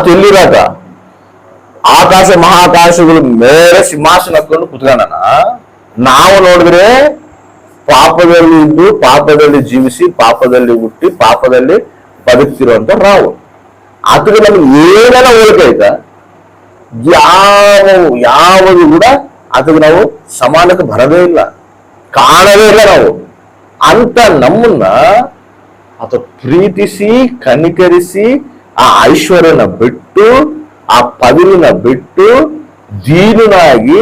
ಆತ ಎಲ್ಲಿರಾಕ ಆಕಾಶ ಮಹಾಕಾಶಗಳು ಮೇಲೆ ಸಿಂಹಾಸನ ಹಾಕೊಂಡು ಕುತ್ಕೊಂಡನ. ನಾವು ನೋಡಿದ್ರೆ ಪಾಪದಲ್ಲಿ ಇದ್ದು ಪಾಪದಲ್ಲಿ ಜೀವಿಸಿ ಪಾಪದಲ್ಲಿ ಹುಟ್ಟಿ ಪಾಪದಲ್ಲಿ ಬದುಕ್ತಿರುವಂತ ನಾವು. ಅದಕ್ಕೆ ನಮ್ಗೆ ಏನೆಲ್ಲ ಹೋಲಿಕೆ ಆಯ್ತಾ? ಯಾವುದು ಕೂಡ ಅದಕ್ಕೆ ನಾವು ಸಮಾನಕ್ಕೆ ಬರದೇ ಇಲ್ಲ, ಕಾಣದೇ ಇಲ್ಲ ನಾವು. ಅಂತ ನಮ್ಮನ್ನ ಆತ ಪ್ರೀತಿಸಿ ಕನಿಕರಿಸಿ ಆ ಐಶ್ವರ್ಯನ ಬಿಟ್ಟು ಆ ಪದವಿನ ಬಿಟ್ಟು ದೀನನಾಗಿ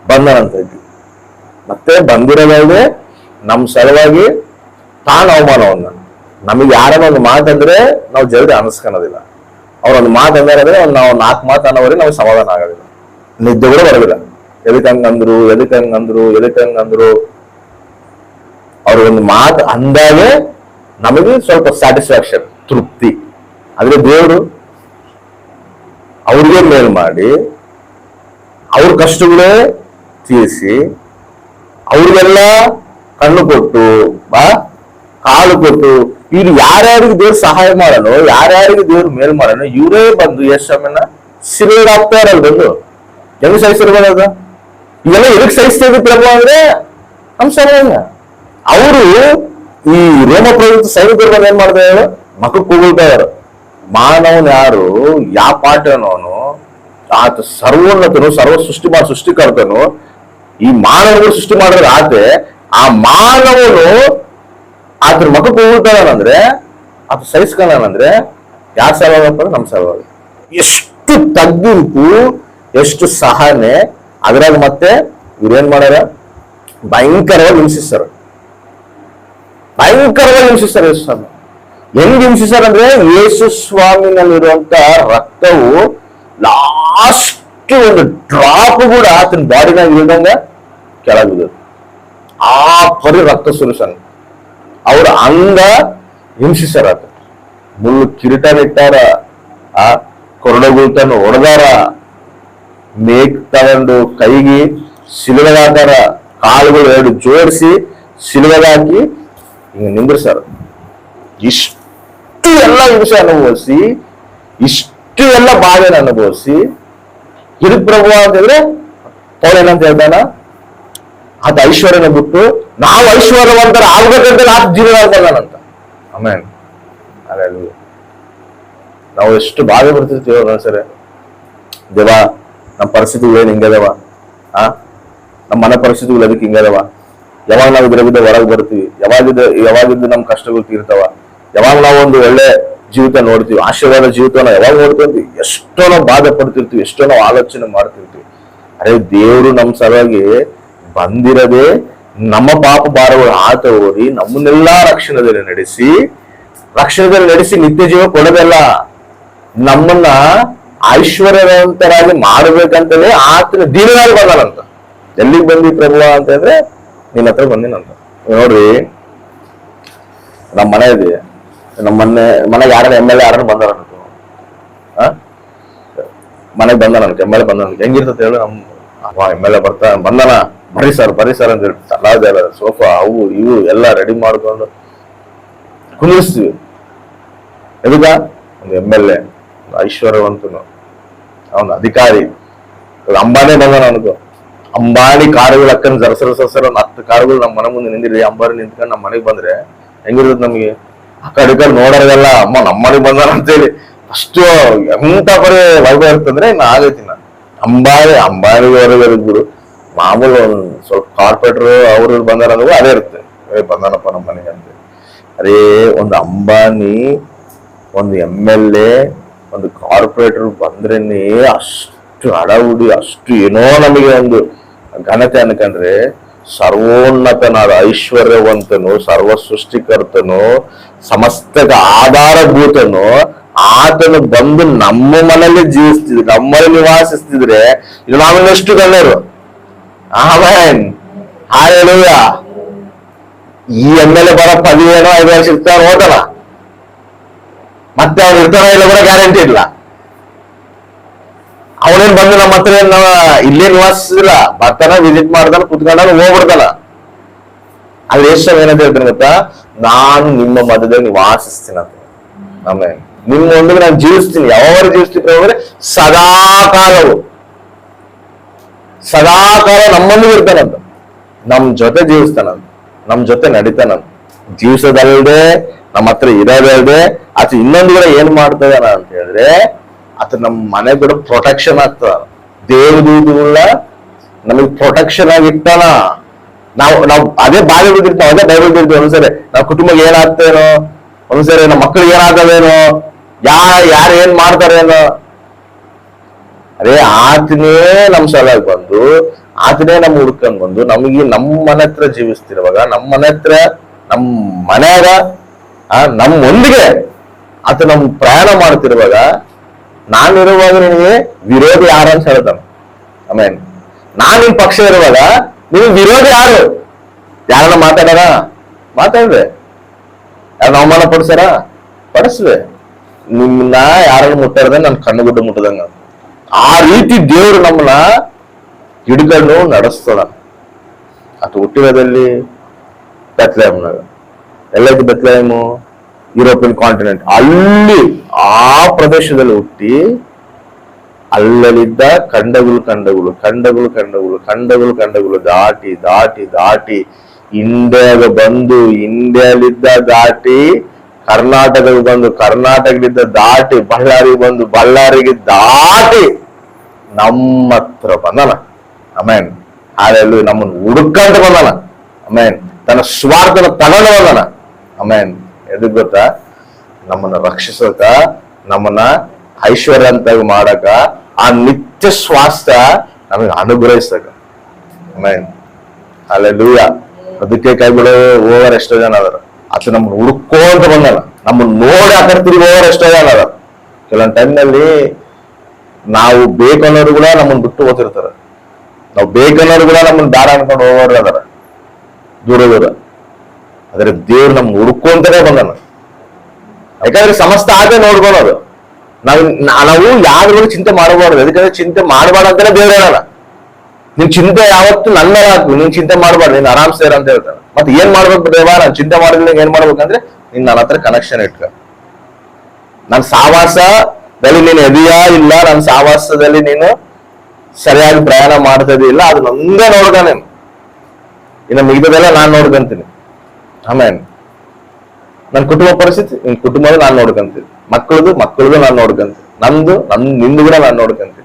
ಬಂದನಂತ ಇದ್ವಿ. ಮತ್ತೆ ಬಂದಿರೋದೇ ನಮ್ಮ ಸಲುವಾಗಿ ತಾನು ಅವಮಾನವನ್ನ. ನಮಗೆ ಯಾರನ್ನ ಒಂದು ಮಾತಂದ್ರೆ ನಾವು ಜಲ್ದಿ ಅನಿಸ್ಕೊಳೋದಿಲ್ಲ. ಅವ್ರೊಂದು ಮಾತು ಅಂದ್ರೆ ನಾವು 4 ಮಾತು ಅನ್ನೋವರೆಗೆ ನಾವು ಸಮಾಧಾನ ಆಗೋದಿಲ್ಲ, ನಿದ್ದೆ ಕೂಡ ಬರೋದಿಲ್ಲ. ಎದಕ್ಕೆ ಹಂಗಂದ್ರು ಅವ್ರಿಗೊಂದು ಮಾತು ಅಂದಾಗೆ ನಮಗೆ ಸ್ವಲ್ಪ ಸ್ಯಾಟಿಸ್ಫ್ಯಾಕ್ಷನ್, ತೃಪ್ತಿ. ಆದ್ರೆ ದೇವರು ಅವ್ರಿಗೆ ಮೇಲ್ ಮಾಡಿ ಅವ್ರ ಕಷ್ಟಗಳೇ ತೀರಿಸಿ ಅವ್ರಿಗೆಲ್ಲ ಕಣ್ಣು ಕೊಟ್ಟು ಕಾಲು ಕೊಟ್ಟು ಇವ್ರು ಯಾರ್ಯಾರಿಗೆ ದೇವ್ರು ಸಹಾಯ ಮಾಡೋಣ, ಯಾರ್ಯಾರಿಗೆ ದೇವ್ರು ಮೇಲ್ ಮಾಡೋಣ, ಇವರೇ ಬಂದು ಯಶಮನ್ನ ಸಿರಿಯರ್ ಆಗ್ತಾ ಇರಲ್ಲ. ಬಂದು ಹೆಂಗ್ ಸಹಿಸಿರ್ಬೋದ? ಇವೆಲ್ಲ ಎದಕ್ ಸಹಿಸ್ತೇವೆ ಪ್ರಭು ಅಂದ್ರೆ ನಮ್ ಸರಿಯಲ್ಲ. ಅವರು ಈ ರೋಮ ಪ್ರವೃತ್ತಿ ಸೈನಿಕರು ಬಂದು ಏನ್ ಮಾಡ್ತಾ ಇದ್ದಾರೆ? ಮಕ್ಕಳು ಕೂಗುಳ್ತಾ ಇದಾರೆ. ಮಾನವನ್ ಯಾರು? ಯಾವ ಪಾಠನವನು? ಆತ ಸರ್ವೋನ್ನತನು, ಸರ್ವ ಸೃಷ್ಟಿಕರ್ತನು. ಈ ಮಾನವನು ಸೃಷ್ಟಿ ಮಾಡಿದ್ರೆ ಆತೆ ಆ ಮಾನವನು ಆತರ ಮಕ್ಕ ಕೂಗುಳ್ತಾನಂದ್ರೆ ಆತ ಸಹಿಸ್ಕೊಳ್ಳಂದ್ರೆ ಯಾರ ಸಲುವಾಗಪ್ಪ? ನಮ್ ಸಲುವಾಗಿ. ಎಷ್ಟು ತಗ್ಗಿಂಪು, ಎಷ್ಟು ಸಹನೆ. ಅದ್ರಾಗ ಮತ್ತೆ ಇವ್ರೇನ್ ಮಾಡ್ಯಾರ? ಭಯಂಕರವಾಗಿ ಹಿಂಸಿಸ್ತಾರ. ಹೆಂಗ್ ಹಿಂಸಿಸ್ತಾರ ಅಂದ್ರೆ ಯೇಸು ಸ್ವಾಮಿನಲ್ಲಿರುವಂತ ರಕ್ತವು ಲಾಸ್ಟ್ ಒಂದು ಡ್ರಾಪ್ ಕೂಡ ಆತನ ಬಾಡಿನಾಗ ಇಲ್ದಂಗ ಕೆಳಗಿದೆ. ಆ ಪರಿ ರಕ್ತ ಸುರಿಸನ್ ಅವ್ರ ಅಂಗ ಹಿಂಸಿಸ್ತಾರ. ಆತ ಮುಳ್ಳು ಕಿರೀಟನ ಇಟ್ಟಾರ, ಆ ಕೊರಡಗುಳ್ತನ ಹೊಡೆದಾರ, ಮೇಕ್ ತಗೊಂಡು ಕೈಗೆ ಸಿಲುವೆಗಾದಾರ, ಕಾಲುಗಳು 2 ಜೋಡಿಸಿ ಸಿಲುವೆಗಾಕಿ ಹಿಂಗ ನಿಂದ್ರಿಸಾರ. ಇಷ್ಟು ಎಲ್ಲ ಹಿಂಸೆ ಅನುಭವಿಸಿ, ಇಷ್ಟು ಎಲ್ಲ ಬಾಧೆನ ಅನುಭವಿಸಿ ಇದಕ್ ಪ್ರಭು ಅಂತಂದ್ರೆ ಪೌಲೇನಂತ ಹೇಳ್ತಾನ, ಆತ ಐಶ್ವರ್ಯನ ಬಿಟ್ಟು ನಾವು ಐಶ್ವರ್ಯವಂತರ ಆಗ್ಬೇಕಂತ ಆತ ಜೀವನ ಬಂದಾನಂತ. ಆಮೇಲೆ ನಾವು ಎಷ್ಟು ಬಾಧೆ ಬರ್ತಿರ್ತೀವಿ ಒಂದೊಂದ್ಸರಿ. ದೇವಾ, ನಮ್ಮ ಪರಿಸ್ಥಿತಿಗಳು ಏನ್ ಹಿಂಗದವ, ನಮ್ಮ ಮನೆ ಪರಿಸ್ಥಿತಿಗಳು ಅದಕ್ಕೆ ಹಿಂಗದವ, ಯಾವಾಗ ನಾವು ಇದ್ರ ಹೊರಗೆ ಬರ್ತೀವಿ, ಯಾವಾಗಿದ್ದು ನಮ್ಮ ಕಷ್ಟಗಳು ತೀರ್ತಾವ, ಯಾವಾಗ ನಾವು ಒಂದು ಒಳ್ಳೆ ಜೀವಿತ ನೋಡ್ತೀವಿ, ಆಶೀರ್ವಾದ ಜೀವಿತನ ಯಾವಾಗ ನೋಡ್ತೀವಿ, ಎಷ್ಟೋ ನಾವು ಬಾಧೆ ಪಡ್ತಿರ್ತೀವಿ, ಎಷ್ಟೋ ನಾವು ಆಲೋಚನೆ ಮಾಡ್ತಿರ್ತೀವಿ. ಅರೆ ದೇವರು ನಮ್ಮ ಸಲುವಾಗಿ ಬಂದಿರದೆ ನಮ್ಮ ಪಾಪ ಭಾರಗಳು ಆತ ಓದಿ ನಮ್ಮನ್ನೆಲ್ಲಾ ರಕ್ಷಣೆಯಲ್ಲಿ ನಡೆಸಿ ನಿತ್ಯ ಜೀವ ಕೊಡೋದಲ್ಲ, ನಮ್ಮನ್ನ ಐಶ್ವರ್ಯವಂತರಾಗಿ ಮಾಡ್ಬೇಕಂತಲೇ ಆತನ ದೀನನಾಗಿ ಬಂದಾನಂತ. ಎಲ್ಲಿಗೆ ಬಂದಿ ಪ್ರಭು ಅಂತಂದ್ರೆ ನಿನ್ನ ಹತ್ರ ಬಂದಿನಂತ. ನೋಡ್ರಿ, ನಮ್ಮ ಮನೆ ಇದೆ, ನಮ್ಮ ಮನೆಗೆ ಯಾರನ್ನ MLA ಯಾರನ್ನ ಬಂದಾರ ಮನೆಗೆ ಬಂದಾನ MLA ಬಂದಾನ. ಹೆಂಗಿರ್ತದೆ ಹೇಳು? MLA ಬಂದಾನ, ಬರ್ರಿ ಸರ್ ಅಂತ ಹೇಳಿ ಸಲಾದ ಸೋಫಾ ಅವು ಇವು ಎಲ್ಲ ರೆಡಿ ಮಾಡ್ಕೊಂಡು ಕುಂದಿರ್ಸ್ತೀವಿ. ಎದುಗ ಒಂದು MLA, ಐಶ್ವರ್ಯವಂತನು, ಅವನು ಅಧಿಕಾರಿ. ಅಂಬಾನಿ ಬಂದಾನ ಅನ್ಕೋ, ಅಂಬಾನಿ ಕಾರುಗಳು ಅಕ್ಕನ ಜರಸರ 10 ಕಾರುಗಳು ನಮ್ಮ ಮನೆ ಮುಂದೆ ನಿಂದಿರಿ, ಅಂಬಾರಿ ನಿಂತ್ಕೊಂಡು ನಮ್ಮ ಮನೆಗೆ ಬಂದ್ರೆ ಹೆಂಗಿರುತ್ತೆ ನಮ್ಗೆ? ಆ ಕಡೆ ನೋಡೋದೆಲ್ಲ ಅಮ್ಮ ನಮ್ಮ ಮನೆಗೆ ಬಂದಾನ ಅಂತೇಳಿ ಅಷ್ಟು ಎಂತ ಬರೀ ವೈಭವ ಇರ್ತಂದ್ರೆ ಇನ್ನು ಆಗೈತಿ. ಅಂಬಾನಿ ಹೊರಗೆ ಬಿಡು, ಮಾಮೂಲು ಒಂದ್ ಸ್ವಲ್ಪ ಕಾರ್ಪೊರೇಟರ್ ಅವ್ರು ಬಂದಾರ ಅಂದ್ರೆ ಅದೇ ಇರುತ್ತೆ, ಬಂದಾನಪ್ಪ ನಮ್ಮ ಮನೆಗೆ ಅಂತ. ಅದೇ ಒಂದು ಅಂಬಾನಿ, ಒಂದು MLA, ಒಂದು ಕಾರ್ಪೊರೇಟರ್ ಬಂದ್ರೇನೆ ಅಷ್ಟು ಹಡಹುಡಿ, ಅಷ್ಟು ಏನೋ ನಮಗೆ ಒಂದು ಘನತೆ ಅನ್ಕಂಡ್ರೆ, ಸರ್ವೋನ್ನತನಾದ ಐಶ್ವರ್ಯವಂತನು, ಸರ್ವ ಸೃಷ್ಟಿಕರ್ತನು, ಸಮಸ್ತಕ್ಕೆ ಆಧಾರಭೂತನು ಆತನು ಬಂದು ನಮ್ಮ ಮನೆಯಲ್ಲಿ ಜೀವಿಸ್ತಿದ್ರು, ನಮ್ಮಲ್ಲಿ ನಿವಾಸಿಸ್ತಿದ್ರೆ ಇದು ನಾವಿನ್ನಷ್ಟು ಗಣ್ಯರು. ಆಮೇನ್, ಹಾಲೆಲೂಯಾ. ಈ MLA ಬರೋ 10 ಏನೋ 5 ವರ್ಷ ಇರ್ತಾರ, ಹೋದಲ್ಲ ಮತ್ತೆ ಅವ್ರು ಇರ್ತಾರ ಇಲ್ಲ ಕೂಡ ಗ್ಯಾರಂಟಿ ಇಲ್ಲ. ಅವನೇನ್ ಬಂದು ನಮ್ಮ ಹತ್ರ ಇಲ್ಲೇ ನಿವಾಸಿಸಿಲ್ಲ, ಬರ್ತಾನ, ವಿಸಿಟ್ ಮಾಡ್ತಾನ, ಕುತ್ಕೊಂಡ ಹೋಗ್ಬಿಡ್ತಾನ. ಅಲ್ಲಿ ಎಷ್ಟು ಏನಂತ ಹೇಳ್ತಾನೆ ಗೊತ್ತಾ? ನಾನು ನಿಮ್ಮ ಮಧ್ಯದಲ್ಲಿ ನಿವಾಸಿಸ್ತೀನಂತ. ಆಮೇಲೆ ನಿಮ್ಮೊಂದಿಗೆ ನಾನು ಜೀವಿಸ್ತೀನಿ. ಯಾವಾಗ ಜೀವಿಸ್ತೀನಿ ಅಂದ್ರೆ ಸದಾಕಾಲವು, ಸದಾಕಾಲ ನಮ್ಮೊಂದಿಗೆ ಇರ್ತಾನಂತ, ನಮ್ ಜೊತೆ ಜೀವಿಸ್ತಾನಂತ, ನಮ್ ಜೊತೆ ನಡೀತಾನಂತ. ಜೀವಿಸೋದಲ್ದೆ, ನಮ್ಮ ಹತ್ರ ಇರೋದಲ್ದೆ ಆತ ಇನ್ನೊಂದು ಕೂಡ ಏನ್ ಮಾಡ್ತದಾನ ಅಂತ ಹೇಳಿದ್ರೆ, ಆತ ನಮ್ ಮನೆ ಕೂಡ ಪ್ರೊಟೆಕ್ಷನ್ ಆಗ್ತದ. ದೇವದೂತಗಳ ನಮಗ್ ಪ್ರೊಟೆಕ್ಷನ್ ಆಗಿ ಇಟ್ಟಾನ. ನಾವು ಅದೇ ಬಾವಿ ಬಿದ್ದಿರ್ತಾವ, ಅದೇ ಬೈಬಲ್ ಬಿಡ್ತೀವಿ. ಒಂದ್ಸರಿ ನಾವ್ ಕುಟುಂಬಕ್ಕೆ ಏನಾಗ್ತೇನೋ, ಒಂದ್ಸರಿ ನಮ್ಮ ಮಕ್ಕಳಿಗೆ ಏನಾಗ್ತದೇನೋ, ಯಾರು ಏನ್ ಮಾಡ್ತಾರೇನೋ, ಅದೇ ಆತನೇ ನಮ್ ಸಲುವಾಗಿ ಬಂದು, ಆತನೇ ನಮ್ ಹುಡ್ಕೊಂಡ್ ಬಂದು ನಮಗೆ ನಮ್ಮ ಮನೆ ಹತ್ರ ಜೀವಿಸ್ತಿರುವಾಗ, ನಮ್ಮ ಮನೆ ಹತ್ರ, ನಮ್ ಮನ್ಯಾಗ ನಮ್ಮೊಂದಿಗೆ ಆತ ನಮ್ ಪ್ರಯಾಣ ಮಾಡ್ತಿರುವಾಗ, ನಾನಿರುವಾಗ ನಿನಗೆ ವಿರೋಧಿ ಯಾರು ಅಂತ ಹೇಳ್ತಾನ. ಆಮೇಲೆ ನಾನ್ ನಿನ್ ಪಕ್ಷ ಇರುವಾಗ ನಿನ್ ವಿರೋಧಿ ಯಾರು? ಯಾರನ್ನ ಮಾತಾಡ್ರೆ ಯಾರನ್ನ ಅವಮಾನ ಪಡಿಸ್ಯಾರ? ಪಡಿಸ್ವೆ. ನಿಮ್ಮನ್ನ ಯಾರನ್ನ ಮುಟ್ಟಾರ್ದೆ ನನ್ ಕಣ್ಣುಗುಡ್ಡು ಮುಟ್ಟದಂಗ. ಆ ರೀತಿ ದೇವ್ರು ನಮ್ಮನ್ನ ಹಿಡ್ಕೊಂಡು ನಡೆಸ್ತದ. ಅದು ಹುಟ್ಟಿರೋದಲ್ಲಿ ಬೆತ್ಲೆಹೇಮ್ನಾಗ. ಎಲ್ಲೈತಿ ಬೆತ್ಲೆಹೇಮು? European continent. ಅಲ್ಲಿ ಆ ಪ್ರದೇಶದಲ್ಲಿ ಹುಟ್ಟಿ ಅಲ್ಲಲ್ಲಿದ್ದ ಖಂಡಗಳು ದಾಟಿ ಇಂಡಿಯಾಗ ಬಂದು, ಇಂಡಿಯಾಲಿದ್ದ ದಾಟಿ ಕರ್ನಾಟಕಕ್ಕೆ ಬಂದು, ಕರ್ನಾಟಕದಿಂದ ದಾಟಿ ಬಳ್ಳಾರಿಗೆ ಬಂದು, ಬಳ್ಳಾರಿಗೆ ದಾಟಿ ನಮ್ಮ ಹತ್ರ ಬಂದನ. ಆಮೇನ್. ಹಾಲೆಲ್ಲೂ ನಮ್ಮನ್ನು ಹುಡುಕಂತ ಬಂದನ. ಆಮೇನ್. ತನ್ನ ಸ್ವಾರ್ಥನ ತಗೊಂಡು ಬಂದನ. ಆಮೇನ್. ಎದಕ್ ಗೊತ್ತಾ? ನಮ್ಮನ್ನ ರಕ್ಷಿಸಕ, ನಮ್ಮನ್ನ ಐಶ್ವರ್ಯ ಅಂತ ಮಾಡಕ, ಆ ನಿತ್ಯ ಸ್ವಾಸ್ಥ್ಯ ನಮಗೆ ಅನುಗ್ರಹಿಸಕ. ಆಮೇನ್. ಹಲ್ಲೆಲೂಯಾ. ಅದಕ್ಕೆ ಕೈ ಬಿಡೋ ಹೋಗೋರು ಎಷ್ಟೋ ಜನ ಅದಾರ. ಆತ ನಮ್ಮನ್ನ ಹುಡ್ಕೋಂತ ಬಂದಲ್ಲ, ನಮ್ಮನ್ನ ನೋಡಿ ಆ ಕಡೆ ತಿರುಗಿ ಹೋಗೋರು ಎಷ್ಟೋ ಜನ ಅದಾರ. ಕೆಲವೊಂದು ಟೈಮ್ನಲ್ಲಿ ನಾವು ಬೇಕನ್ನೋರು ಕೂಡ ನಮ್ಮನ್ನ ಬಿಟ್ಟು ಹೋಗ್ತಿರ್ತಾರ. ನಾವು ಬೇಕನ್ನೋರು ಕೂಡ ನಮ್ಮನ್ನ ಬೇಡ ಅನ್ಕೊಂಡು ಹೋಗೋರು ಅದಾರ, ದೂರ. ಆದ್ರೆ ದೇವ್ರು ನಮ್ಗೆ ಹುಡ್ಕೊಂತಾನೆ ಬಂದನ. ಯಾಕಂದ್ರೆ ಸಮಸ್ತ ಆಗ ನೋಡ್ಕೊಳೋದು. ನಾವು ಯಾರು ಚಿಂತೆ ಮಾಡಬಾರ್ದು. ಯಾಕಂದ್ರೆ ಚಿಂತೆ ಮಾಡಬಾರ್ದು ಅಂತಾನೆ ದೇವ್ರು ಹೇಳಲ್ಲ. ನಿನ್ ಚಿಂತೆ ಯಾವತ್ತು ನನ್ನ ಹಾಕು, ನೀನ್ ಚಿಂತೆ ಮಾಡಬಾರ್ದು, ನೀನ್ ಆರಾಮ್ ಸೇರ ಅಂತ ಹೇಳ್ತಾನೆ. ಮತ್ತೆ ಏನ್ ಮಾಡ್ಬೇಕು ದೇವ? ನಾನು ಚಿಂತೆ ಮಾಡಿದ್ರೆ ಏನ್ ಮಾಡ್ಬೇಕಂದ್ರೆ, ನೀನ್ ನನ್ನ ಹತ್ರ ಕನೆಕ್ಷನ್ ಇಟ್ಕ. ನನ್ ಸಾವಾಸದಲ್ಲಿ ನೀನು ಎದೆಯಾ ಇಲ್ಲ, ನನ್ನ ಸಾವಾಸದಲ್ಲಿ ನೀನು ಸರಿಯಾಗಿ ಪ್ರಯಾಣ ಮಾಡ್ತದೇ ಇಲ್ಲ, ಅದು ನಂದೇ ನೋಡ್ದಾನೆ. ಇನ್ನು ಮಿಗದೆಲ್ಲ ನಾನ್ ನೋಡ್ಕೊಂತೀನಿ. ಆಮೇಲೆ ನನ್ನ ಕುಟುಂಬ ಪರಿಸ್ಥಿತಿ, ನಿನ್ ಕುಟುಂಬದ ನಾನ್ ನೋಡ್ಕೊಂತೀನಿ, ಮಕ್ಕಳದು ನಾನ್ ನೋಡ್ಕೊಂತೀನಿ, ನಿಂದು ಕೂಡ ನಾನ್ ನೋಡ್ಕೊಂತೀನಿ.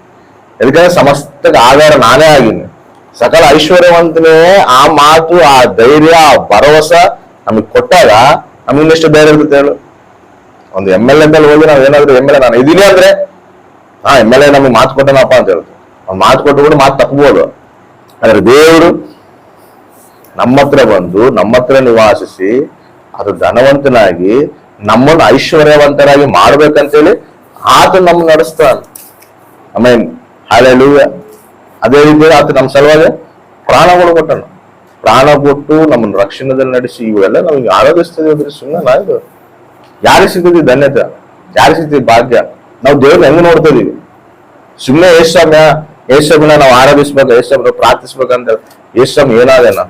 ಯಾಕಂದ್ರೆ ಸಮಸ್ತ ಆಧಾರ ನಾನೇ ಆಗಿನಿ. ಸಕಲ ಐಶ್ವರ್ಯವಂತನೇ ಆ ಮಾತು, ಆ ಧೈರ್ಯ, ಆ ಭರವಸೆ ನಮಗ್ ಕೊಟ್ಟಾಗ ನಮಗಿನ್ನೆಷ್ಟು ಧೈರ್ಯ ಇರುತ್ತೆ ಹೇಳು. ಒಂದು MLA ಅಂತಲ್ಲಿ ಹೋಗಿ ನಾವ್ ಏನಾದ್ರು MLA ನಾನು ಇದೀನಿ ಅಂದ್ರೆ, MLA ನಮಗೆ ಮಾತು ಕೊಟ್ಟನಪ್ಪ ಅಂತ ಹೇಳ್ತೀವಿ. ಅವ್ನು ಮಾತು ಕೊಟ್ಟು ಕೂಡ ಮಾತು ತಪ್ಪಬಹುದು. ಆದ್ರೆ ದೇವರು ನಮ್ಮ ಹತ್ರ ಬಂದು, ನಮ್ಮ ಹತ್ರ ನಿವಾಸಿಸಿ, ಅದು ಧನವಂತನಾಗಿ ನಮ್ಮನ್ನು ಐಶ್ವರ್ಯವಂತರಾಗಿ ಮಾಡ್ಬೇಕಂತೇಳಿ ಆತ ನಮ್ಮನ್ನ ನಡೆಸ್ತಾನೆ. ಆಮೇನ್. ಹಲ್ಲೆಲೂಯಾ. ಅದೇ ರೀತಿ ಆತ ನಮ್ಮ ಸಲುವಾಗಿ ಪ್ರಾಣಗಳು ಕೊಟ್ಟನು. ಪ್ರಾಣ ಕೊಟ್ಟು ನಮ್ಮನ್ನು ರಕ್ಷಣೆದಲ್ಲಿ ನಡೆಸಿ ಇವೆಲ್ಲ ನಮ್ಗೆ ಆರೋಗಿಸ್ತದೆ ಅಂದ್ರೆ ಸುಮ್ಮನೆ ನಾಯ್ದು. ಯಾರಿಗೆ ಸಿಗ್ತದೆ ಧನ್ಯತೆ? ಯಾರಿಗೆ ಸಿಗ್ತದೆ ಭಾಗ್ಯ? ನಾವು ದೇವ್ರನ್ನ ಹೆಂಗ್ ನೋಡ್ತಾ ಇದೀವಿ? ಸುಮ್ಮನೆ ಯೇಸಮ್ಮನ ನಾವು ಆರಾಧಿಸ್ಬೇಕು, ಯೇಸಮ್ಮನ ಪ್ರಾರ್ಥಿಸ್ಬೇಕಂತ. ಯೇಸಮ್ಮ ಏನಾದೇನ?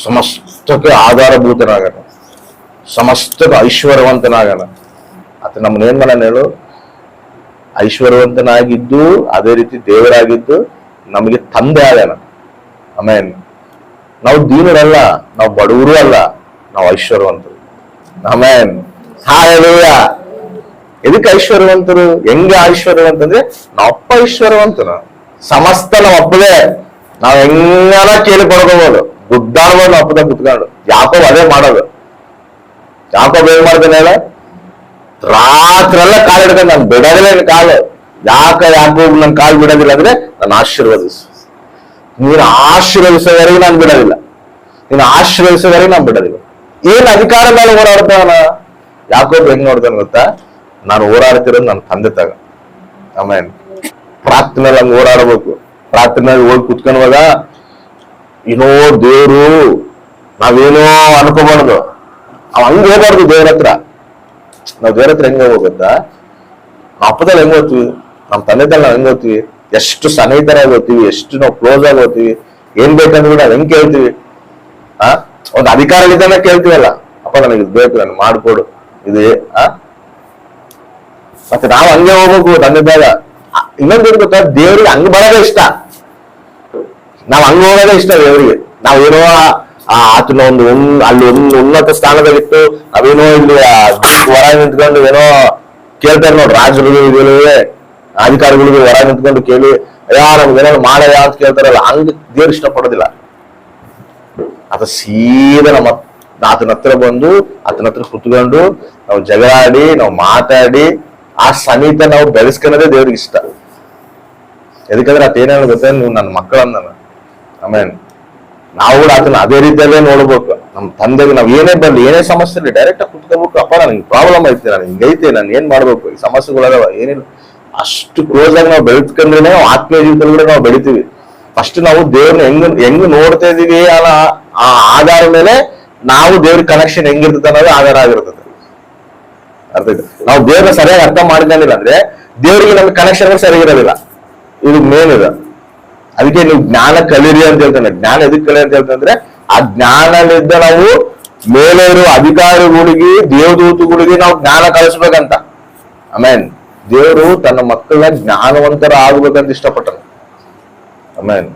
ಸಮಸ್ತಕ್ಕೆ ಆಧಾರಭೂತನಾಗಣ, ಸಮಸ್ತಕ್ಕೆ ಐಶ್ವರ್ಯವಂತನಾಗಣ. ಆತ ನಮ್ಮನ್ನ ಏನ್ ಮಾಡಣ ಹೇಳು? ಐಶ್ವರ್ಯವಂತನಾಗಿದ್ದು, ಅದೇ ರೀತಿ ದೇವರಾಗಿದ್ದು ನಮಗೆ ತಂದೆ ಆಗೋಣ. ಆಮೇನ್. ನಾವು ದೀನರಲ್ಲ, ನಾವು ಬಡವರು ಅಲ್ಲ, ನಾವು ಐಶ್ವರ್ಯವಂತರು. ಆಮೇನ್. ಹಲ್ಲೆಲೂಯಾ. ಎದಕ್ಕೆ ಐಶ್ವರ್ಯವಂತರು? ಹೆಂಗೆ ಐಶ್ವರ್ಯವಂತಂದ್ರೆ, ನಾವಪ್ಪ ಐಶ್ವರ್ಯವಂತನ, ಸಮಸ್ತ ನಮ್ಮ ಅಪ್ಪದೇ. ನಾವ್ ಹೆಂಗಾನ ಕೇಳಿ ಪಡ್ಕೋಬಹುದು, ಗುದ್ದಾಡ್ಬೋದು ನಾವು ಅಪ್ಪದ ಕುತ್ಕೊಂಡು. ಯಾಕೋಬ್ ಅದೇ ಮಾಡೋದು. ಯಾಕೋಬ್ ಏನ್ ಮಾಡ್ತಾನೆ ಹೇಳ? ರಾತ್ರೆಲ್ಲ ಕಾಲು ಹಿಡ್ಕೊಂಡು, ನಾನು ಬಿಡೋದಿಲ್ಲ ನಿನ್ ಕಾಲು. ಯಾಕೋಬ್ ನನ್ ಕಾಲು ಬಿಡೋದಿಲ್ಲ ಅಂದ್ರೆ, ನಾನು ಆಶೀರ್ವದಿಸು. ನೀನು ಆಶೀರ್ವದಿಸೋವರೆಗೂ ನಾನು ಬಿಡೋದಿಲ್ಲ, ನೀನು ಆಶೀರ್ವದಿಸೋವರೆಗೂ ನಾನು ಬಿಡೋದಿಲ್ಲ. ಏನ್ ಅಧಿಕಾರ ಮೇಲೆ ಓಡಾಡ್ತಾನ? ಯಾಕೋಬ್ ಹೆಂಗ್ ನೋಡ್ತಾನೆ ಗೊತ್ತಾ? ನಾನು ಓಡಾಡ್ತಿರೋದು ನನ್ನ ತಂದೆ ತಗ. ಆಮೇಲೆ ಪ್ರಾರ್ಥನೆಯಲ್ಲಿ ಹಂಗ ಓಡಾಡ್ಬೇಕು. ಪ್ರಾರ್ಥನೆಯಲ್ಲಿ ಹೋಗಿ ಕುತ್ಕೊಂಡವಾಗ ಏನೋ ದೇವ್ರು ನಾವೇನೋ ಅನ್ಕೋಬಾರ್ದು. ಹಂಗ ಹೋಗ್ಬಾರ್ದು ದೇವ್ರ ಹತ್ರ. ನಾವ್ ದೇವ್ರ ಹತ್ರ ಹೆಂಗ ಹೋಗುತ್ತಾ? ನಾವ್ ಅಪ್ಪದಲ್ಲಿ ಹೆಂಗ್ ಓದ್ತೀವಿ, ನಮ್ ತಂದೆದಲ್ಲಿ ನಾವ್ ಹೆಂಗ್ ಓದ್ತೀವಿ, ಎಷ್ಟು ಸನ್ನಿಹಿತರಾಗಿ ಓದ್ತೀವಿ, ಎಷ್ಟು ನಾವು ಕ್ಲೋಸ್ ಆಗಿ ಓದ್ತೀವಿ, ಏನ್ ಬೇಕಂದ್ರೆ ನಾವ್ ಹೆಂಗ್ ಕೇಳ್ತೀವಿ. ಒಂದು ಅಧಿಕಾರದಿಂದ ಕೇಳ್ತೀವಲ್ಲ, ಅಪ್ಪ ನನಗೆ ಇದು ಬೇಕು, ನಾನು ಮಾಡ್ಕೊಡು, ಇದು ಮತ್ತೆ ನಾವು ಹಂಗೆ ಹೋಗ್ಬೇಕು ತಂದೆದಾಗ. ಇನ್ನೊಂದು ಗೊತ್ತಾ, ದೇವ್ರಿಗೆ ಹಂಗ್ ಬರೋದೇ ಇಷ್ಟ. ನಾವ್ ಹಂಗ ಹೋಗೋದೇ ಇಷ್ಟ ದೇವರಿಗೆ. ನಾವೇನೋ ಆತನ ಅಲ್ಲಿ ಒಂದು ಉನ್ನತ ಸ್ಥಾನದಲ್ಲಿಟ್ಟು ನಾವೇನೋ ಇಲ್ಲಿ ಹೊರ ನಿಂತ್ಕೊಂಡು ಏನೋ ಕೇಳ್ತಾರೆ ನೋಡ್ರಿ, ರಾಜರುಗಳಿಗೆ ಅಧಿಕಾರಿಗಳಿಗೆ ಹೊರ ನಿಂತ್ಕೊಂಡು ಕೇಳಿ ಅಯ್ಯ ನಮ್ಗೇನೋ ಮಾಡಯ್ಯ ಅಂತ ಕೇಳ್ತಾರಲ್ಲ, ಹಂಗ ದೇವ್ರು ಇಷ್ಟ ಪಡೋದಿಲ್ಲ. ಆತ ಸೀದಾ ಆತನ ಹತ್ರ ಬಂದು ಆತನ ಹತ್ರ ಕುತ್ಕೊಂಡು ನಾವು ಜಗಳಾಡಿ ನಾವು ಮಾತಾಡಿ ಆ ಸಮಿತ ನಾವು ಬೆಳೆಸ್ಕೊಳ್ಳೋದೇ ದೇವ್ರಿಗೆ ಇಷ್ಟ. ಎದಕ್ಕಂದ್ರೆ ಆತ ಏನೇನು ಗೊತ್ತ, ನೀವು ನನ್ನ ಮಕ್ಕಳನ್ನ ಆಮೇಲೆ ನಾವು ಕೂಡ ಆತನ ಅದೇ ರೀತಿಯಲ್ಲೇ ನೋಡ್ಬೇಕು. ನಮ್ಮ ತಂದೆಗೆ ನಾವ್ ಏನೇ ಬರ್ಲಿ, ಏನೇ ಸಮಸ್ಯೆ ಇರಲಿ, ಡೈರೆಕ್ಟ್ ಆಗಿ ಕುತ್ಕೋಬೇಕು. ಅಪ್ಪ ನನಗೆ ಪ್ರಾಬ್ಲಮ್ ಐತೆ, ನಾನು ಹಿಂಗೈತೆ, ನಾನು ಏನ್ ಮಾಡ್ಬೇಕು, ಈ ಸಮಸ್ಯೆಗಳದಾವ ಏನೇನು, ಅಷ್ಟು ಕ್ಲೋಸ್ ಆಗಿ ನಾವು ಬೆಳೆದ್ಕೊಂಡ್ರೆ ನಾವು ಆತ್ಮೀಯ ಜೀವಿತದಲ್ಲಿ ನಾವು ಬೆಳಿತೀವಿ. ಫಸ್ಟ್ ನಾವು ದೇವ್ರನ್ನ ಹೆಂಗ್ ನೋಡ್ತಾ ಇದೀವಿ ಅನ್ನೋ ಆ ಆಧಾರ ಮೇಲೆ ನಾವು ದೇವ್ರ ಕನೆಕ್ಷನ್ ಹೆಂಗಿರ್ತದೆ ಅನ್ನೋದು ಆಧಾರ ಆಗಿರ್ತದೆ. ಅರ್ಥ ಆಯ್ತು? ನಾವು ದೇವ್ರನ್ನ ಸರಿಯಾಗಿ ಅರ್ಥ ಮಾಡ್ಕೊಂಡಿಲ್ಲ ಅಂದ್ರೆ ದೇವ್ರಿಗೆ ನಮ್ಗೆ ಕನೆಕ್ಷನ್ ಸರಿಯಾಗಿರೋದಿಲ್ಲ. ಇದು ಮೇನ್ ಇದೆ. ಅದಕ್ಕೆ ನೀವು ಜ್ಞಾನ ಕಲೀರಿ ಅಂತ ಹೇಳ್ತಾನೆ. ಜ್ಞಾನ ಎದಕ್ ಕಲಿ ಅಂತ ಹೇಳ್ತಂದ್ರೆ ಆ ಜ್ಞಾನದಿಂದ ನಾವು ಮೇಲೆ ಇರುವ ಅಧಿಕಾರಿಗಳಿಗೆ ದೇವದೂತಗಳಿಗೆ ನಾವು ಜ್ಞಾನ ಕಲಿಸ್ಬೇಕಂತ. ಆಮೇನ್. ದೇವರು ತನ್ನ ಮಕ್ಕಳನ್ನ ಜ್ಞಾನವಂತರ ಆಗ್ಬೇಕಂತ ಇಷ್ಟಪಟ್ಟನು. ಆಮೇನ್.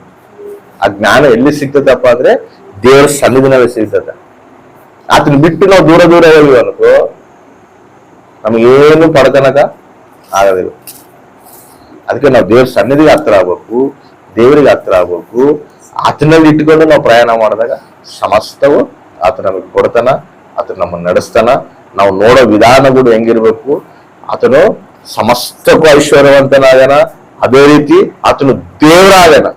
ಆ ಜ್ಞಾನ ಎಲ್ಲಿ ಸಿಗ್ತದಪ್ಪ ಅಂದ್ರೆ ದೇವರ ಸನ್ನಿಧಿನಲ್ಲಿ ಸಿಗ್ತದೆ. ಆತನ ಬಿಟ್ಟು ನಾವು ದೂರ ದೂರ ಹೋಗಿ ಅನ್ಕೋ ನಮಗೇನು ಪಡ್ಕನಕ ಆಗೋದಿಲ್ಲ. ಅದಕ್ಕೆ ನಾವು ದೇವ್ರ ಸನ್ನಿಧಿಗೆ ಹತ್ರ ಆಗ್ಬೇಕು, ದೇವರಿಗೆ ಹತ್ರ ಆಗ್ಬೇಕು. ಆತನಲ್ಲಿ ಇಟ್ಕೊಂಡು ನಾವು ಪ್ರಯಾಣ ಮಾಡಿದಾಗ ಸಮಸ್ತವು ಆತ ನಮಗೆ ಕೊಡ್ತಾನ, ಆತ ನಮ್ಮನ್ನು ನಡೆಸ್ತಾನ. ನಾವು ನೋಡೋ ವಿಧಾನಗಳು ಹೆಂಗಿರ್ಬೇಕು, ಆತನು ಸಮಸ್ತಕ್ಕೂ ಐಶ್ವರ್ಯವಂತನಾಗನ, ಅದೇ ರೀತಿ ಆತನು ದೇವರಾಗನ.